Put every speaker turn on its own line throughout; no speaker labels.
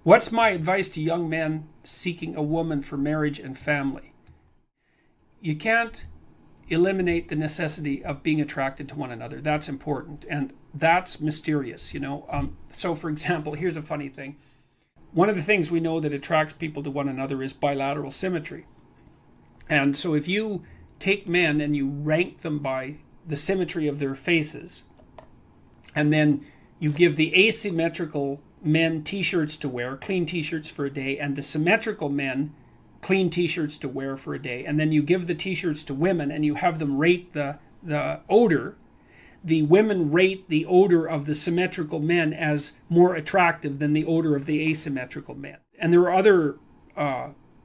What's my advice to young men seeking a woman for marriage and family? You can't eliminate the necessity of being attracted to one another. That's important. And that's mysterious. So, for example, here's a funny thing. One of the things we know that attracts people to one another is bilateral symmetry. And so if you take men and you rank them by the symmetry of their faces, and then you give the asymmetrical men t-shirts to wear, clean t-shirts for a day, and the symmetrical men clean t-shirts to wear for a day, and then you give the t-shirts to women and you have them rate the odor. The women rate the odor of the symmetrical men as more attractive than the odor of the asymmetrical men. And there are other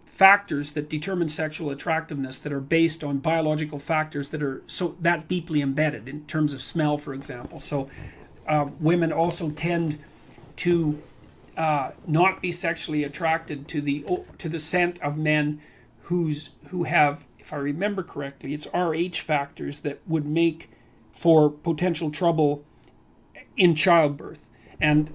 factors that determine sexual attractiveness that are based on biological factors that are that deeply embedded in terms of smell, for example. So women also tend to not be sexually attracted to the scent of men who have, if I remember correctly, it's Rh factors that would make for potential trouble in childbirth. And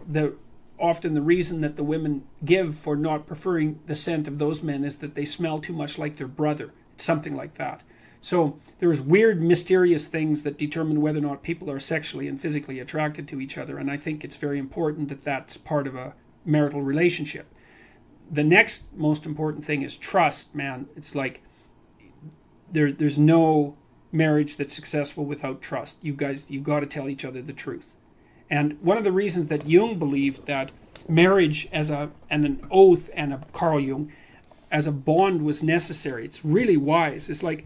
often the reason that the women give for not preferring the scent of those men is that they smell too much like their brother, something like that. So there's weird, mysterious things that determine whether or not people are sexually and physically attracted to each other. And I think it's very important that that's part of a marital relationship. The next most important thing is trust, man. It's like there's no marriage that's successful without trust. You've got to tell each other the truth. And one of the reasons that Jung believed that marriage and an oath and Carl Jung as a bond was necessary, it's really wise. It's like,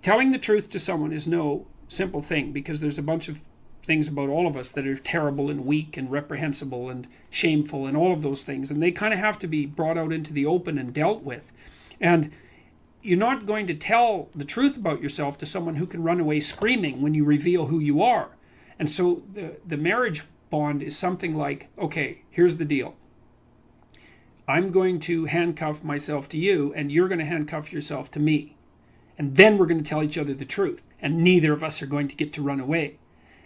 telling the truth to someone is no simple thing, because there's a bunch of things about all of us that are terrible and weak and reprehensible and shameful and all of those things. And they kind of have to be brought out into the open and dealt with. And you're not going to tell the truth about yourself to someone who can run away screaming when you reveal who you are. And so the marriage bond is something like, okay, here's the deal. I'm going to handcuff myself to you, and you're going to handcuff yourself to me. And then we're going to tell each other the truth. And neither of us are going to get to run away.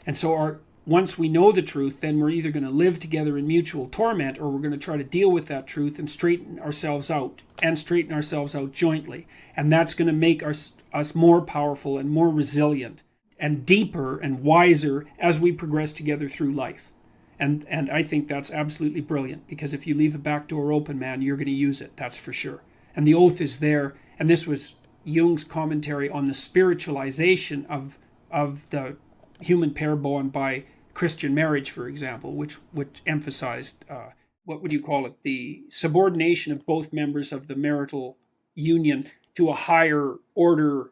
And so once we know the truth, then we're either going to live together in mutual torment, or we're going to try to deal with that truth and straighten ourselves out jointly. And that's going to make us more powerful and more resilient and deeper and wiser as we progress together through life. And I think that's absolutely brilliant, because if you leave the back door open, man, you're going to use it, that's for sure. And the oath is there. And this was Jung's commentary on the spiritualization of the human pair bond by Christian marriage, for example, which emphasized, what would you call it, the subordination of both members of the marital union to a higher order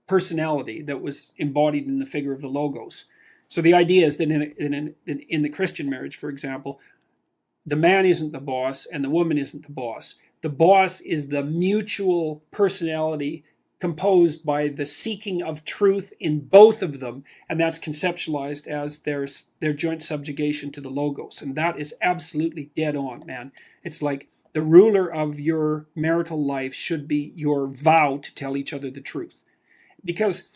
personality that was embodied in the figure of the Logos. So the idea is that in the Christian marriage, for example, the man isn't the boss and the woman isn't the boss. The boss is the mutual personality composed by the seeking of truth in both of them, and that's conceptualized as their joint subjugation to the Logos. And that is absolutely dead on, man. It's like the ruler of your marital life should be your vow to tell each other the truth. Because,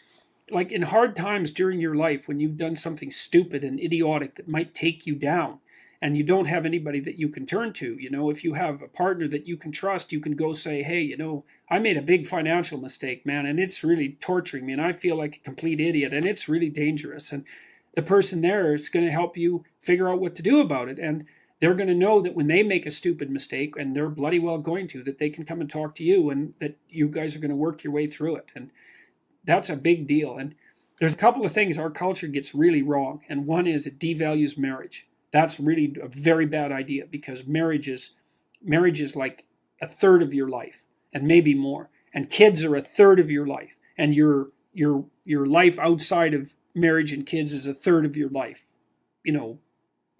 like, in hard times during your life, when you've done something stupid and idiotic that might take you down, and you don't have anybody that you can turn to, if you have a partner that you can trust, you can go say, hey, I made a big financial mistake, man, and it's really torturing me, and I feel like a complete idiot, and it's really dangerous. And the person there is going to help you figure out what to do about it. And they're going to know that when they make a stupid mistake, and they're bloody well going to, that they can come and talk to you, and that you guys are going to work your way through it. And that's a big deal. And there's a couple of things our culture gets really wrong. And one is it devalues marriage. That's really a very bad idea, because marriage is like a third of your life, and maybe more. And kids are a third of your life. And your life outside of marriage and kids is a third of your life,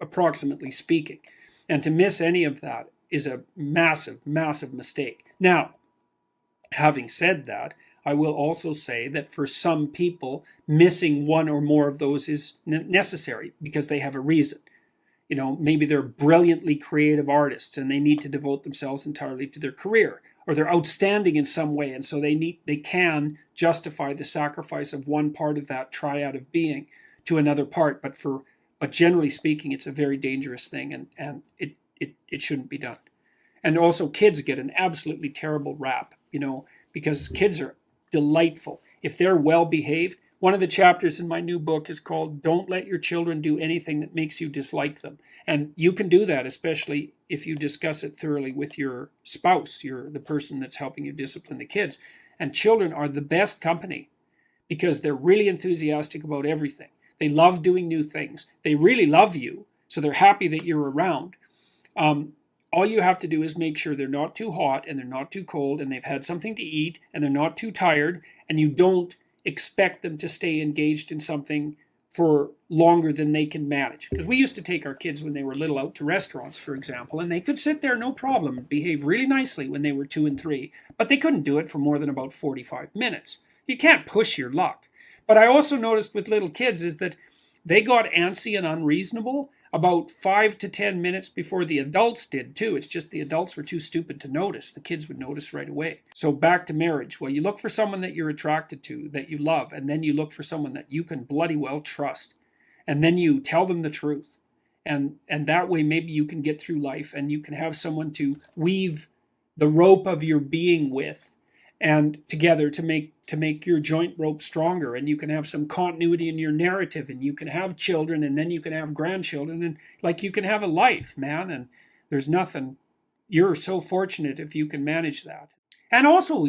approximately speaking. And to miss any of that is a massive, massive mistake. Now, having said that, I will also say that for some people, missing one or more of those is necessary because they have a reason. Maybe they're brilliantly creative artists and they need to devote themselves entirely to their career, or they're outstanding in some way, and so they can justify the sacrifice of one part of that triad of being to another part. But generally speaking, it's a very dangerous thing, and it shouldn't be done. And also kids get an absolutely terrible rap, because kids are delightful. If they're well behaved, one of the chapters in my new book is called Don't Let Your Children Do Anything That Makes You Dislike Them. And you can do that, especially if you discuss it thoroughly with your spouse, the person that's helping you discipline the kids. And children are the best company because they're really enthusiastic about everything. They love doing new things. They really love you, so they're happy that you're around. All you have to do is make sure they're not too hot and they're not too cold and they've had something to eat and they're not too tired, and you don't expect them to stay engaged in something for longer than they can manage. Because we used to take our kids when they were little out to restaurants, for example, and they could sit there no problem and behave really nicely when they were 2 and 3, but they couldn't do it for more than about 45 minutes. You can't push your luck. But I also noticed with little kids is that they got antsy and unreasonable about 5 to 10 minutes before the adults did too. It's just the adults were too stupid to notice. The kids would notice right away. So back to marriage. Well, you look for someone that you're attracted to, that you love, and then you look for someone that you can bloody well trust. And then you tell them the truth. And that way maybe you can get through life and you can have someone to weave the rope of your being with and together to make your joint rope stronger, and you can have some continuity in your narrative, and you can have children, and then you can have grandchildren, and like you can have a life, man. And there's nothing, you're so fortunate if you can manage that. And also,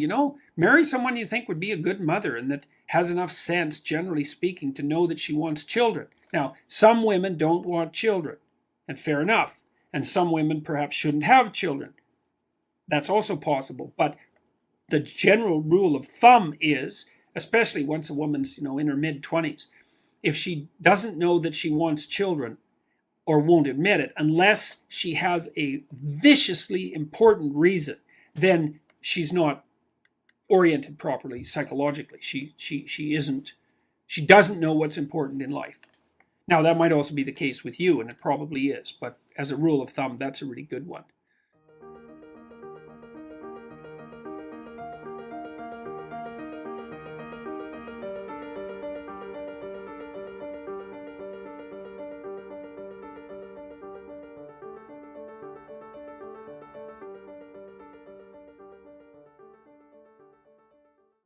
marry someone you think would be a good mother and that has enough sense, generally speaking, to know that she wants children. Now, some women don't want children, and fair enough, and some women perhaps shouldn't have children. That's also possible, but the general rule of thumb is, especially once a woman's, in her mid-20s, if she doesn't know that she wants children or won't admit it, unless she has a viciously important reason, then she's not oriented properly psychologically. She doesn't know what's important in life. Now, that might also be the case with you, and it probably is, but as a rule of thumb, that's a really good one.